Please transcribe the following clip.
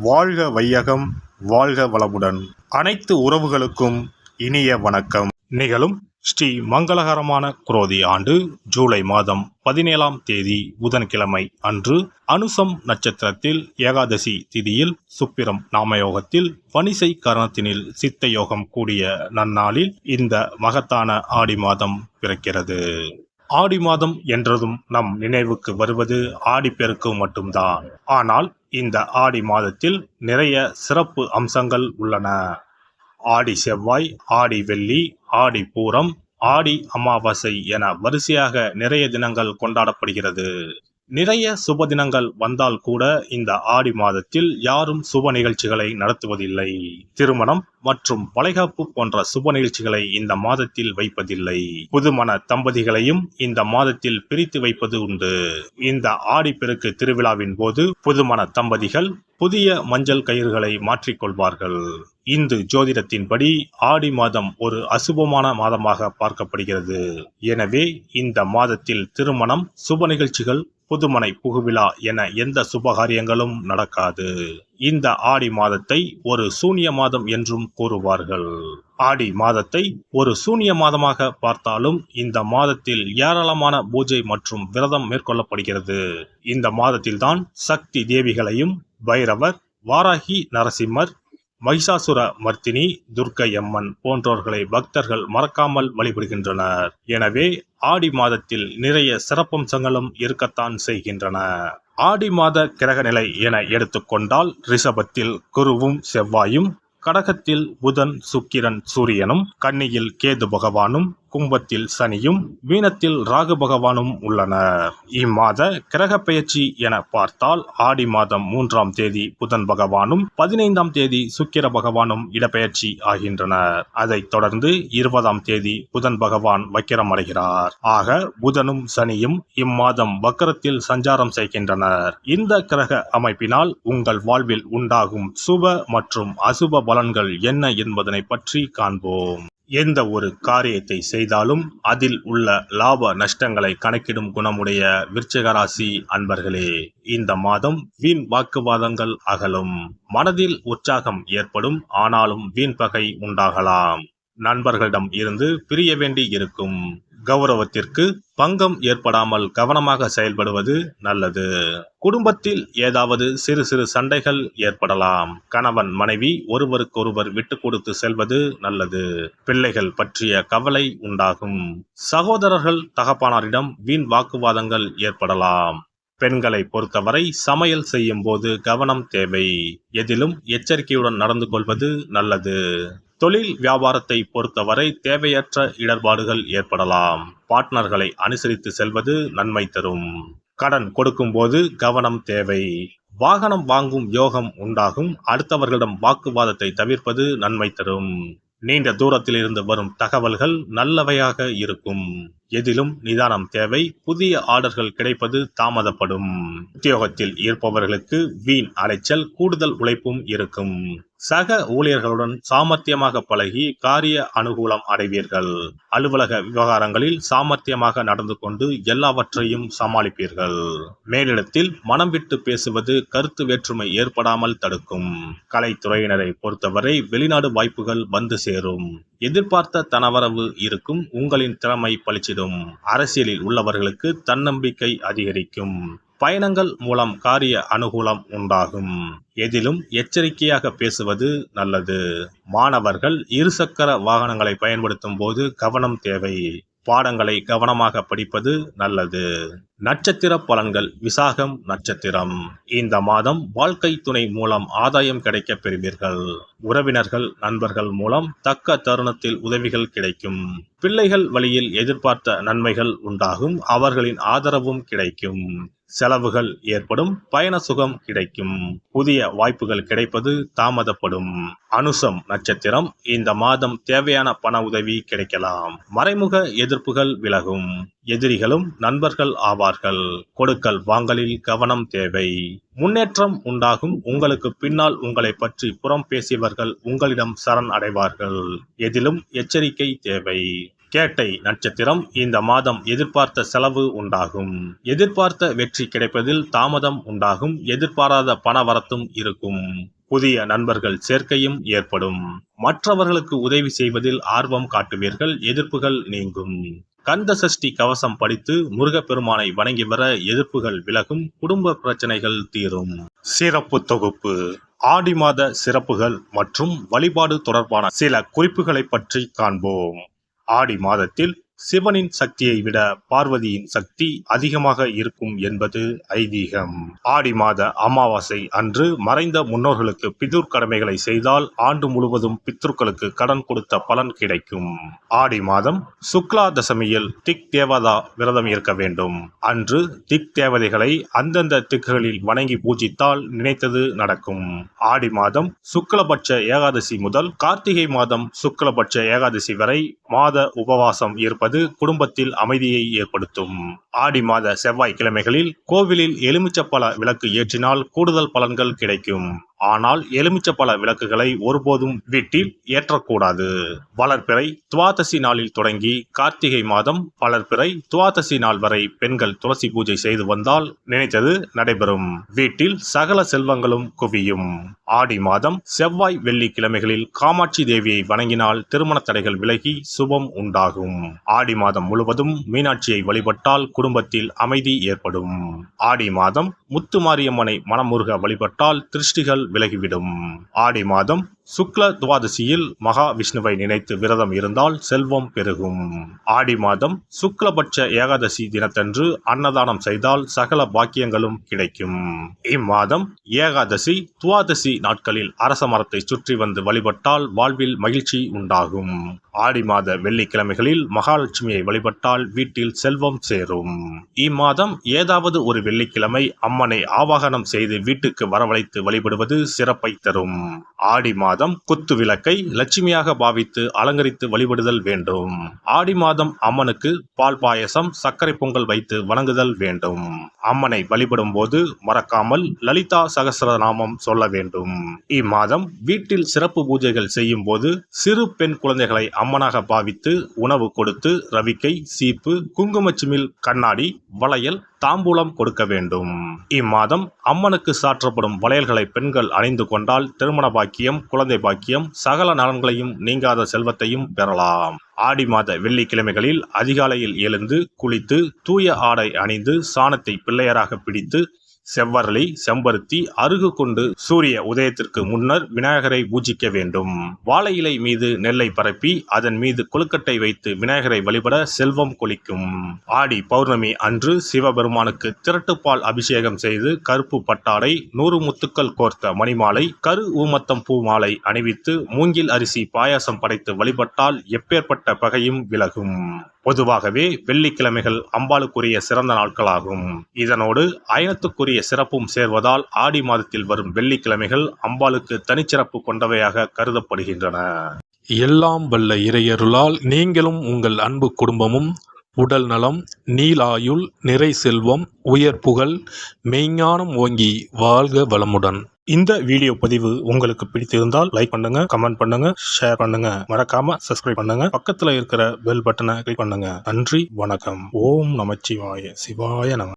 வாழ்க வையகம், வாழ்க வளமுடன். அனைத்து உறவுகளுக்கும் இனிய வணக்கம். நிகழும் ஸ்ரீ மங்களகரமான குரோதி ஆண்டு ஜூலை மாதம் 17ஆம் தேதி புதன்கிழமை அன்று அனுசம் நட்சத்திரத்தில் ஏகாதசி திதியில் சுப்பிரம் நாமயோகத்தில் வணிசை கரணத்தினில் சித்த யோகம் கூடிய நன்னாளில் இந்த மகத்தான ஆடி மாதம் பிறக்கிறது. ஆடி மாதம் என்றதும் நம் நினைவுக்கு வருவது ஆடிப்பெருக்கு மட்டும்தான். ஆனால் இந்த ஆடி மாதத்தில் நிறைய சிறப்பு அம்சங்கள் உள்ளன. ஆடி செவ்வாய், ஆடி வெள்ளி, ஆடி பூரம், ஆடி அமாவாசை என வரிசையாக நிறைய தினங்கள் கொண்டாடப்படுகிறது. நிறைய சுப தினங்கள் வந்தால் கூட இந்த ஆடி மாதத்தில் யாரும் சுப நிகழ்ச்சிகளை நடத்துவதில்லை. திருமணம் மற்றும் வளைகாப்பு போன்ற சுப நிகழ்ச்சிகளை இந்த மாதத்தில் வைப்பதில்லை. புதுமண தம்பதிகளையும் இந்த மாதத்தில் பிரித்து வைப்பது உண்டு. இந்த ஆடிப்பெருக்கு திருவிழாவின் போது புதுமண தம்பதிகள் புதிய மஞ்சள் கயிறுகளை மாற்றிக்கொள்வார்கள். இந்து ஜோதிடத்தின்படி ஆடி மாதம் ஒரு அசுபமான மாதமாக பார்க்கப்படுகிறது. எனவே இந்த மாதத்தில் திருமணம், சுப நிகழ்ச்சிகள், புதுமனை புகுவிழா என எந்த சுபகாரியங்களும் நடக்காது. இந்த ஆடி மாதத்தை ஒரு சூனிய மாதம் என்றும் கூறுவார்கள். ஆடி மாதத்தை ஒரு சூனிய மாதமாக பார்த்தாலும் இந்த மாதத்தில் ஏராளமான பூஜை மற்றும் விரதம் மேற்கொள்ளப்படுகிறது. இந்த மாதத்தில்தான் சக்தி தேவிகளையும் பைரவர், வாராகி, நரசிம்மர், மகிஷாசுர மர்த்தினி, துர்க்கை அம்மன் போன்றோர்களை பக்தர்கள் மறக்காமல் வழிபடுகின்றனர். எனவே ஆடி மாதத்தில் நிறைய சிறப்பம்சங்களும் இருக்கத்தான் செய்கின்றன. ஆடி மாத கிரகநிலை என எடுத்துக்கொண்டால் ரிஷபத்தில் குருவும் செவ்வாயும், கடகத்தில் புதன், சுக்கிரன், சூரியனும், கன்னியில் கேது பகவானும், கும்பத்தில் சனியும், மீனத்தில் ராகு பகவானும் உள்ளனர். இம்மாத கிரக பெயர்ச்சி என பார்த்தால் ஆடி மாதம் 3ஆம் தேதி புதன் பகவானும் 15ஆம் தேதி சுக்கிர பகவானும் இடப்பெயர்ச்சி ஆகின்றனர். அதைத் தொடர்ந்து 20ஆம் தேதி புதன் பகவான் வக்கிரம் அடைகிறார். ஆக புதனும் சனியும் இம்மாதம் வக்கரத்தில் சஞ்சாரம் செய்கின்றனர். இந்த கிரக அமைப்பினால் உங்கள் வாழ்வில் உண்டாகும் சுப மற்றும் அசுப பலன்கள் என்ன என்பதனை பற்றி காண்போம். எந்த ஒரு காரியத்தை செய்தாலும் அதில் உள்ள லாப நஷ்டங்களை கணக்கிடும் குணமுடைய விருச்சிக ராசி அன்பர்களே, இந்த மாதம் வீண் வாக்குவாதங்கள் அகலும். மனதில் உற்சாகம் ஏற்படும். ஆனாலும் வீண் பகை உண்டாகலாம். நண்பர்களிடம் இருந்து பிரிய வேண்டி இருக்கும். கௌரவத்திற்கு பங்கம் ஏற்படாமல் கவனமாக செயல்படுவது நல்லது. குடும்பத்தில் ஏதாவது சிறு சிறு சண்டைகள் ஏற்படலாம். கணவன் மனைவி ஒருவருக்கொருவர் விட்டு கொடுத்து செல்வது நல்லது. பிள்ளைகள் பற்றிய கவலை உண்டாகும். சகோதரர்கள், தகப்பனாரிடம் வீண் வாக்குவாதங்கள் ஏற்படலாம். பெண்களை பொறுத்தவரை சமையல் செய்யும் போது கவனம் தேவை. எதிலும் எச்சரிக்கையுடன் நடந்து கொள்வது நல்லது. தொழில் வியாபாரத்தை பொறுத்தவரை தேவையற்ற இடர்பாடுகள் ஏற்படலாம். பார்ட்னர்களை அனுசரித்து செல்வது நன்மை தரும். கடன் கொடுக்கும் போது கவனம் தேவை. வாகனம் வாங்கும் யோகம் உண்டாகும். அடுத்தவர்களிடம் வாக்குவாதத்தை தவிர்ப்பது நன்மை தரும். நீண்ட தூரத்தில் இருந்து வரும் தகவல்கள் நல்லவையாக இருக்கும். எதிலும் நிதானம் தேவை. புதிய ஆர்டர்கள் கிடைப்பது தாமதப்படும். உத்தியோகத்தில் இருப்பவர்களுக்கு வீண் அலைச்சல், கூடுதல் உழைப்பும் இருக்கும். சக ஊழியர்களுடன் சாமர்த்தியமாக பழகி காரிய அனுகூலம் அடைவீர்கள். அலுவலக விவகாரங்களில் சாமர்த்தியமாக நடந்து கொண்டு எல்லாவற்றையும் சமாளிப்பீர்கள். மேலிடத்தில் மனம் விட்டு பேசுவது கருத்து வேற்றுமை ஏற்படாமல் தடுக்கும். கலைத்துறையினரை பொறுத்தவரை வெளிநாடு வாய்ப்புகள் வந்து சேரும். எதிர்பார்த்த தனவரவு இருக்கும். உங்களின் திறமை பளிச்சிடும். அரசியலில் உள்ளவர்களுக்கு தன்னம்பிக்கை அதிகரிக்கும். பயணங்கள் மூலம் காரிய அனுகூலம் உண்டாகும். எதிலும் எச்சரிக்கையாக பேசுவது நல்லது. மாணவர்கள் இருசக்கர வாகனங்களை பயன்படுத்தும் போது கவனம் தேவை. பாடங்களை கவனமாக படிப்பது நல்லது. நட்சத்திர பலன்கள். விசாகம் நட்சத்திரம். இந்த மாதம் வாழ்க்கை துணை மூலம் ஆதாயம் கிடைக்க பெறுவீர்கள். உறவினர்கள், நண்பர்கள் மூலம் தக்க தருணத்தில் உதவிகள் கிடைக்கும். பிள்ளைகள் வழியில் எதிர்பார்த்த நன்மைகள் உண்டாகும். அவர்களின் ஆதரவும் கிடைக்கும். செலவுகள் ஏற்படும். பயண சுகம் கிடைக்கும். புதிய வாய்ப்புகள் கிடைப்பது தாமதப்படும். அனுசம் நட்சத்திரம். இந்த மாதம் தேவையான பண உதவி கிடைக்கலாம். மறைமுக எதிர்ப்புகள் விலகும். எதிரிகளும் நண்பர்கள் ஆவார்கள். கொடுக்கல் வாங்கலில் கவனம் தேவை. முன்னேற்றம் உண்டாகும். உங்களுக்கு பின்னால் உங்களை பற்றி புறம் பேசியவர்கள் உங்களிடம் சரண் அடைவார்கள். எதிலும் எச்சரிக்கை தேவை. கேட்டை நட்சத்திரம். இந்த மாதம் எதிர்பார்த்த செலவு உண்டாகும். எதிர்பார்த்த வெற்றி கிடைப்பதில் தாமதம் உண்டாகும். எதிர்பாராத பணவரத்தும் இருக்கும். புதிய நண்பர்கள் சேர்க்கையும் ஏற்படும். மற்றவர்களுக்கு உதவி செய்வதில் ஆர்வம் காட்டுவீர்கள். எதிர்ப்புகள் நீங்கும். கந்த சஷ்டி கவசம் படித்து முருகப்பெருமானை வணங்கி வர எதிர்ப்புகள் விலகும். குடும்ப பிரச்சனைகள் தீரும். சிறப்பு தொகுப்பு. ஆடி மாத சிறப்புகள் மற்றும் வழிபாடு தொடர்பான சில குறிப்புகளை பற்றி காண்போம். ஆடி மாதத்தில் சிவனின் சக்தியை விட பார்வதியின் சக்தி அதிகமாக இருக்கும் என்பது ஐதீகம். ஆடி மாத அமாவாசை அன்று மறைந்த முன்னோர்களுக்கு பிதுர் கடமைகளை செய்தால் ஆண்டு முழுவதும் பித்ருக்களுக்கு கடன் கொடுத்த பலன் கிடைக்கும். ஆடி மாதம் சுக்லா தசமியில் திக் தேவதா விரதம் இருக்க வேண்டும். அன்று திக் தேவதைகளை அந்தந்த திக்குகளில் வணங்கி பூஜித்தால் நினைத்தது நடக்கும். ஆடி மாதம் சுக்லபட்ச ஏகாதசி முதல் கார்த்திகை மாதம் சுக்லபட்ச ஏகாதசி வரை மாத உபவாசம் இருப்பது குடும்பத்தில் அமைதியை ஏற்படுத்தும். ஆடி மாத செவ்வாய்க்கிழமைகளில் கோவிலில் எலுமிச்சப்பழ விளக்கு ஏற்றினால் கூடுதல் பலன்கள் கிடைக்கும். ஆனால் எலுமிச்சப்பழ விளக்குகளை ஒருபோதும் வீட்டில் ஏற்றக்கூடாது. வளர்பிறை துவாதசி நாளில் தொடங்கி கார்த்திகை மாதம் வளர்பிறை துவாதசி நாள் வரை பெண்கள் துளசி பூஜை செய்து வந்தால் நினைத்தது நடைபெறும். வீட்டில் சகல செல்வங்களும் குவியும். ஆடி மாதம் செவ்வாய் வெள்ளிக்கிழமைகளில் காமாட்சி தேவியை வணங்கினால் திருமண தடைகள் விலகி சுபம் உண்டாகும். ஆடி மாதம் முழுவதும் மீனாட்சியை வழிபட்டால் குடும்பத்தில் அமைதி ஏற்படும். ஆடி மாதம் முத்துமாரியம்மனை மனமுருக வழிபட்டால் திருஷ்டிகள் விலகிவிடும். ஆடி மாதம் சுக்ல துவாதசியில் மகா விஷ்ணுவை நினைத்து விரதம் இருந்தால் செல்வம் பெருகும். ஆடி மாதம் சுக்லபட்ச ஏகாதசி தினத்தன்று அன்னதானம் செய்தால் சகல பாக்கியங்களும் கிடைக்கும். இம்மாதம் ஏகாதசி துவாதசி நாட்களில் அரச மரத்தை சுற்றி வந்து வழிபட்டால் வாழ்வில் மகிழ்ச்சி உண்டாகும். ஆடி மாத வெள்ளிக்கிழமைகளில் மகாலட்சுமியை வழிபட்டால் வீட்டில் செல்வம் சேரும். இம்மாதம் ஏதாவது ஒரு வெள்ளிக்கிழமை அம்மனை ஆவாகனம் செய்து வீட்டுக்கு வரவழைத்து வழிபடுவது சிறப்பை தரும். ஆடி மாதம் குத்து விளக்கை லட்சுமியாக பாவித்து அலங்கரித்து வழிபடுதல் வேண்டும். ஆடி மாதம் அம்மனுக்கு பால் பாயசம் சர்க்கரை பொங்கல் வைத்து வணங்குதல் வேண்டும். அம்மனை வழிபடும் போது மறக்காமல் லலிதா சகஸ்ரநாமம் சொல்ல வேண்டும். இம்மாதம் வீட்டில் சிறப்பு பூஜைகள் செய்யும் போது சிறு பெண் குழந்தைகளை அம்மனாக பாவித்து உணவு கொடுத்து ரவிக்கை சீப்பு குங்குமச்சிமிழ் கண்ணாடி வளையல் தாம்பூலம் கொடுக்க வேண்டும். இம்மாதம் அம்மனுக்கு சாற்றப்படும் வளையல்களை பெண்கள் அணிந்து கொண்டால் திருமண பாக்கியம் குழந்தை பாக்கியம் சகல நலன்களையும் நீங்காத செல்வத்தையும் பெறலாம். ஆடி மாத வெள்ளிக்கிழமைகளில் அதிகாலையில் எழுந்து குளித்து தூய ஆடை அணிந்து சாணத்தை பிள்ளையராக பிடித்து செவ்வரளி செம்பருத்தி அருகு கொண்டு சூரிய உதயத்திற்கு முன்னர் விநாயகரை பூஜிக்க வேண்டும். வாழை இலை மீது நெல்லை பரப்பி அதன் மீது கொழுக்கட்டை வைத்து விநாயகரை வழிபட செல்வம் கொளிக்கும். ஆடி பௌர்ணமி அன்று சிவபெருமானுக்கு திரட்டுப்பால் அபிஷேகம் செய்து கருப்பு பட்டாடை 100 முத்துக்கள் கோர்த்த மணிமாலை கரு ஊமத்தம் பூ மாலை அணிவித்து மூங்கில் அரிசி பாயாசம் படைத்து வழிபட்டால் எப்பேற்பட்ட பகையும் விலகும். பொதுவாகவே வெள்ளிக்கிழமைகள் அம்பாளுக்குரிய சிறந்த நாட்களாகும். இதனோடு அயனத்துக்குரிய சிறப்பும் சேர்வதால் ஆடி மாதத்தில் வரும் வெள்ளிக்கிழமைகள் அம்பாளுக்கு தனிச்சிறப்பு கொண்டவையாக கருதப்படுகின்றன. எல்லாம் வல்ல இறையருளால் நீங்களும் உங்கள் அன்பு குடும்பமும் உடல் நலம் நீலாயுள் நிறை செல்வம் உயர் புகழ் மெய்ஞானம் ஓங்கி வாழ்க வளமுடன். இந்த வீடியோ பதிவு உங்களுக்கு பிடித்திருந்தால் லைக் பண்ணுங்க, கமெண்ட் பண்ணுங்க, ஷேர் பண்ணுங்க, மறக்காம சப்ஸ்கிரைப் பண்ணுங்க, பக்கத்துல இருக்கிற பெல் பட்டனை கிளிக் பண்ணுங்க. நன்றி, வணக்கம். ஓம் நமச்சிவாய. சிவாய நம.